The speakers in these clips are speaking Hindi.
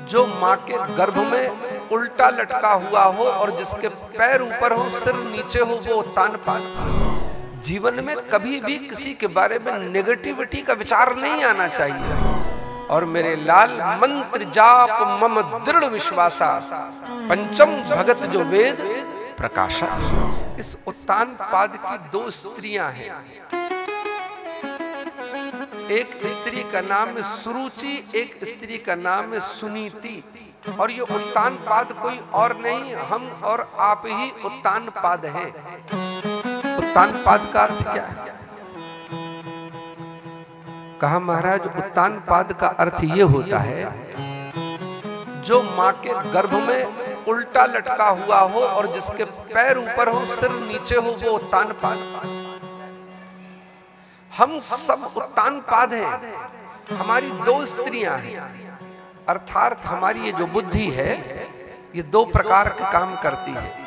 जो माँ के गर्भ में उल्टा लटका हुआ हो और जिसके पैर ऊपर हो सिर नीचे हो, वो उत्तान पाद। जीवन में कभी भी किसी के बारे में नेगेटिविटी का विचार नहीं आना चाहिए। और मेरे लाल मंत्र जाप मम दृढ़ विश्वासा, पंचम भगत जो वेद प्रकाशा। इस उत्तान पाद की दो स्त्रियां हैं। एक स्त्री का नाम है सुरुचि, एक स्त्री का नाम है सुनीति। और ये उत्तान पाद कोई और नहीं, हम और आप ही उत्तान पाद है। उत्तान पाद का अर्थ क्या है? कहा महाराज, उत्तान पाद का अर्थ ये होता है जो माँ के गर्भ में उल्टा लटका हुआ हो और जिसके पैर ऊपर हो सिर नीचे हो, वो उत्तान पाद। हम सब उत्तान पाद हैं। हमारी दो स्त्रियां हैं, अर्थात हमारी ये जो बुद्धि है ये दो प्रकार के काम करती है।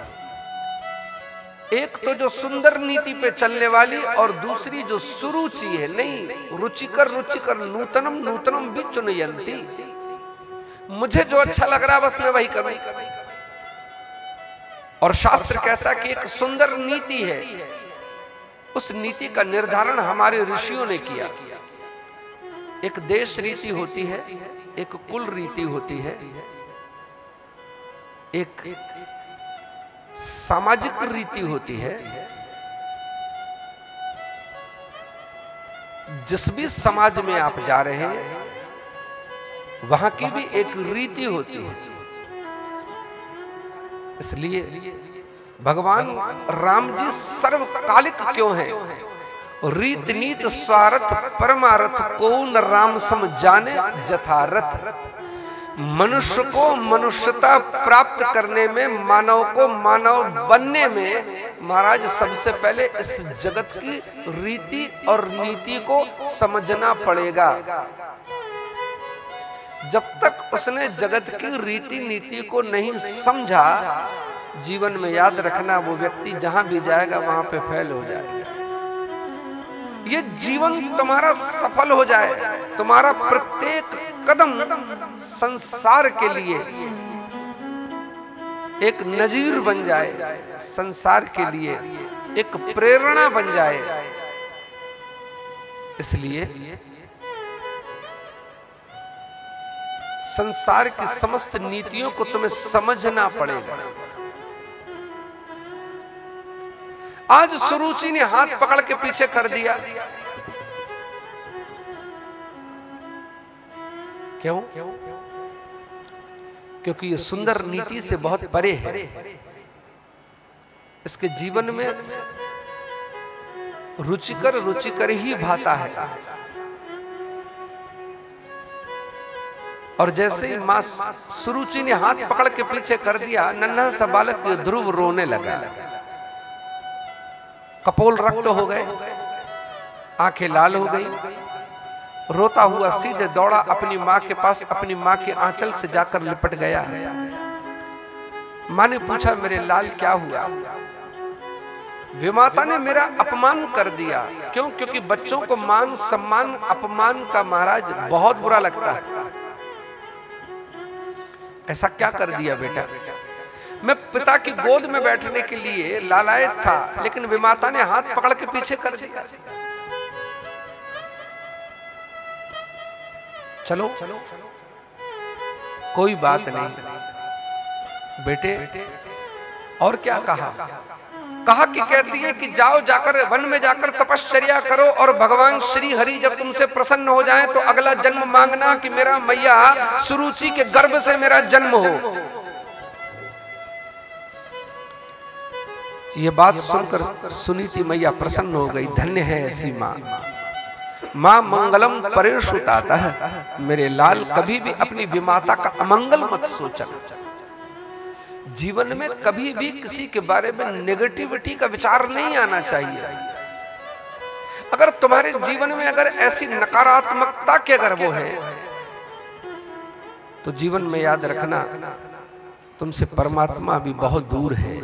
एक तो जो सुंदर नीति पे चलने वाली, और दूसरी जो सुरुचि है, नहीं रुचिकर रुचिकर नूतनम नूतनम भी चुनयंती। मुझे जो अच्छा लग रहा है बस मैं वही करूं। और शास्त्र कहता है कि एक सुंदर नीति है, उस नीति का निर्धारण हमारे ऋषियों ने किया। एक देश रीति होती है, एक कुल रीति होती है, एक सामाजिक रीति होती है। जिस भी समाज में आप जा रहे हैं वहां की भी एक रीति होती है। इसलिए भगवान राम जी सर्वकालिक क्यों हैं? रीत नीत स्वार्थ परमार्थ को न राम सम जाने जथारथ। मनुष्य को मनुष्यता प्राप्त करने में, मानव को मानव बनने में महाराज सबसे पहले इस जगत की रीति और नीति को समझना पड़ेगा। जब तक उसने जगत की रीति नीति को नहीं समझा, जीवन में याद रखना वो व्यक्ति जहां भी जाएगा वहां पे फेल हो जाएगा। ये जीवन तुम्हारा सफल हो जाए, तुम्हारा प्रत्येक कदम संसार के लिए एक नजीर बन जाए, संसार के लिए एक प्रेरणा बन जाए। इसलिए संसार की समस्त नीतियों को तुम्हें समझना पड़ेगा। आज सुरुचि ने हाथ पकड़ के पीछे कर दिया। क्यों? क्योंकि ये सुंदर नीति से बहुत परे है। इसके जीवन में रुचिकर रुचिकर ही भाता है। और जैसे ही मां सुरुचि ने हाथ पकड़ के पीछे कर दिया, नन्हा सा बालक ध्रुव रोने लगा। कपोल रक्त हो गए, आंखें लाल हो गई। रोता हुआ सीधे दौड़ा अपनी मां के पास, अपनी मां के आंचल से जाकर लिपट गया। मां ने पूछा, मेरे लाल क्या हुआ? विमाता ने मेरा अपमान कर दिया। क्यों? क्योंकि बच्चों को मान सम्मान अपमान का महाराज बहुत बुरा लगता है। ऐसा क्या कर दिया बेटा? मैं पिता की गोद में बैठने के लिए लालायत था, लेकिन विमाता ने हाथ पकड़ के पीछे कर दिया। चलो कोई बात नहीं बेटे। और क्या कहा? कहा कि कहती है कि जाओ, जाकर वन में जाकर तपश्चर्या करो, और भगवान श्री हरि जब तुमसे प्रसन्न हो जाए तो अगला जन्म मांगना कि मेरा मैया सुरुचि के गर्भ से मेरा जन्म हो। ये बात सुनकर सुनीति मैया प्रसन्न हो गई। धन्य है ऐसी माँ। माँ मंगलम परेषुताता है। मेरे लाल कभी भी अपनी विमाता का अमंगल मत सोचना। जीवन में कभी भी किसी के बारे में नेगेटिविटी का विचार नहीं आना चाहिए। अगर तुम्हारे जीवन में अगर ऐसी नकारात्मकता के अगर वो है तो जीवन में याद रखना तुमसे परमात्मा भी बहुत दूर है।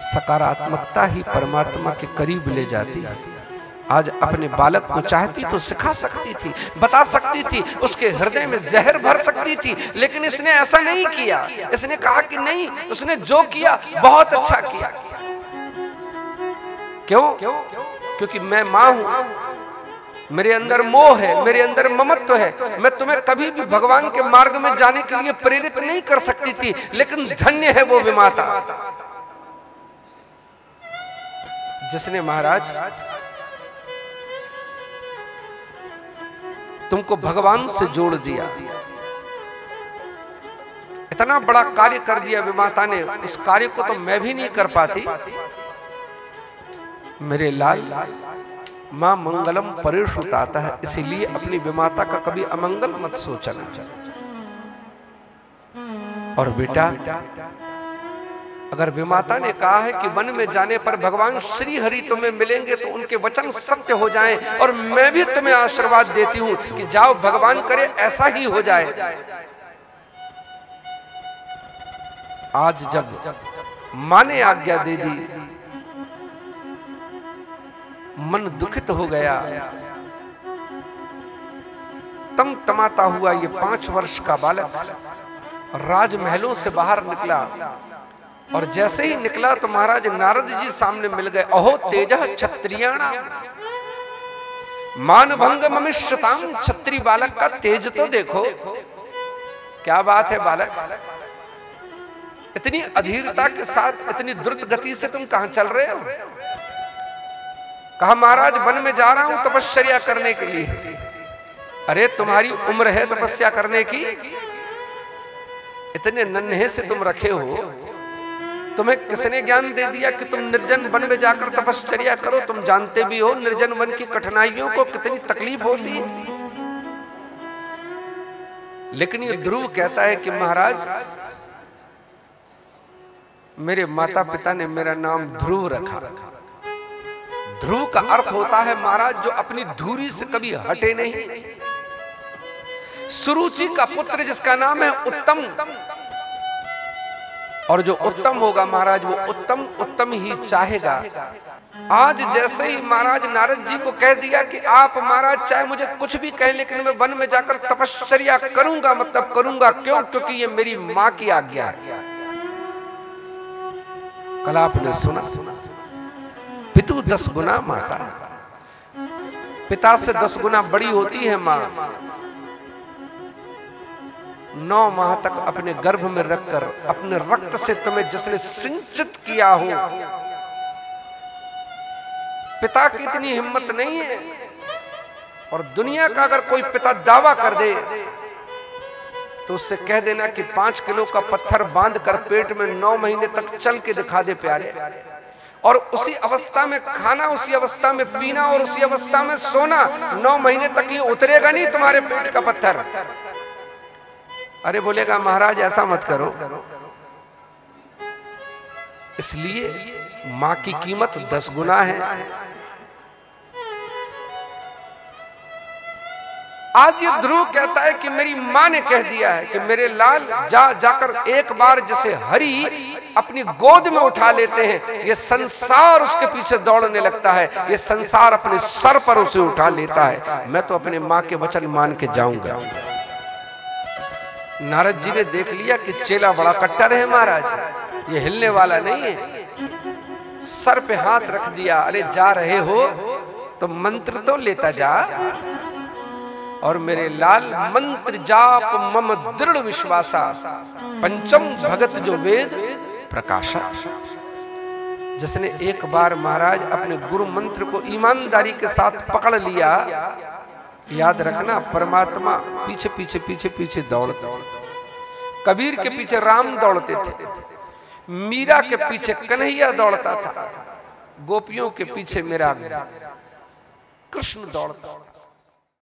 सकारात्मकता ही परमात्मा के करीब ले जाती। आज अपने बालक को चाहती तो सिखा सकती थी, बता सकती थी, उसके हृदय में जहर भर सकती थी, लेकिन इसने ऐसा नहीं किया। इसने कहा कि नहीं, उसने जो किया बहुत अच्छा किया। क्यों? क्योंकि मैं मां हूं, मेरे अंदर मोह है, मेरे अंदर ममत्व है। मैं तुम्हें कभी भी भगवान के मार्ग में जाने के लिए प्रेरित नहीं कर सकती थी, लेकिन धन्य है वो विमाता जिसने महाराज तुमको भगवान से जोड़ दिया। इतना बड़ा कार्य कर दिया विमाता ने, उस कार्य को तो मैं भी नहीं कर पाती। मेरे लाल, मां मंगलम परेषुताता है, इसीलिए अपनी विमाता का कभी अमंगल मत सोचना। और बेटा, अगर विमाता ने कहा है कि वन में जाने पर भगवान श्री हरि तुम्हें मिलेंगे तो उनके वचन सत्य हो जाएं, और मैं भी तुम्हें आशीर्वाद देती हूं कि जाओ, भगवान करे ऐसा ही हो जाए। आज जब मां ने आज्ञा दे दी, मन दुखित हो गया, तमाता हुआ ये 5 वर्ष का बालक राजमहलों से बाहर निकला। और जैसे ही निकला तो महाराज नारद जी सामने मिल गए। अहो तेजः क्षत्रियाणां मानभंग ममिष्यताम, क्षत्रिय बालक का तेज तो देखो, क्या बात है बालक, इतनी अधीरता के साथ, इतनी द्रुत गति से तुम कहां चल रहे हो? कहा महाराज वन में जा रहा हूं तपस्या करने के लिए। अरे तुम्हारी उम्र है तपस्या करने की, इतने नन्हे से तुम रखे हो, तुम्हें किसने ज्ञान दे दिया कि तुम निर्जन वन में जाकर तपस्या करो? तुम जानते भी हो निर्जन वन की कठिनाइयों को, कितनी तकलीफ होती है। लेकिन ये ध्रुव कहता है कि महाराज मेरे माता पिता ने मेरा नाम ध्रुव रखा। ध्रुव का अर्थ होता है महाराज जो अपनी धुरी से कभी हटे नहीं। सुरुचि का पुत्र जिसका नाम है उत्तम, और जो उत्तम होगा महाराज वो उत्तम उत्तम ही चाहेगा। आज जैसे ही महाराज नारद जी को कह दिया कि आप महाराज चाहे मुझे कुछ भी कहें, लेकिन मैं वन में जाकर तपस्या करूंगा, मतलब करूंगा। क्यों? क्योंकि ये मेरी मां की आज्ञा है। कल आपने सुना, पितु 10 गुना माता, पिता से 10 गुना बड़ी होती है मां। 9 माह तक अपने गर्भ में रखकर अपने रक्त से तुम्हें जिसने सिंचित किया हो, पिता की इतनी हिम्मत नहीं है। और दुनिया का अगर कोई पिता दावा कर दे तो उससे कह देना कि 5 किलो का पत्थर बांध कर पेट में 9 महीने तक चल के दिखा दे प्यारे, और उसी अवस्था में खाना, उसी अवस्था में पीना और उसी अवस्था में सोना। 9 महीने तक ये उतरेगा नहीं तुम्हारे पेट का पत्थर। अरे बोलेगा महाराज ऐसा मत करो। इसलिए मां की कीमत 10 गुना है। आज ये ध्रुव कहता है कि मेरी मां ने कह दिया है कि मेरे लाल जाकर एक बार जैसे हरि अपनी गोद में उठा लेते हैं, ये संसार उसके पीछे दौड़ने लगता है, ये संसार अपने सर पर उसे उठा लेता है। मैं तो अपने मां के वचन मान के जाऊंगा। नारद जी ने देख लिया कि चेला बड़ा कट्टर है महाराज, ये हिलने वाला नहीं है। सर पे हाथ रख दिया, अरे जा रहे हो तो मंत्र तो लेता जा। और मेरे लाल मंत्र जाप मम दृढ़ विश्वासा, पंचम भगत जो वेद प्रकाशा। जिसने एक बार महाराज अपने गुरु मंत्र को ईमानदारी के साथ पकड़ लिया, याद रखना परमात्मा पीछे पीछे पीछे पीछे दौड़ता। कबीर के पीछे राम दौड़ते थे, मीरा के पीछे कन्हैया दौड़ता था, गोपियों के पीछे मेरा कृष्ण दौड़ता था।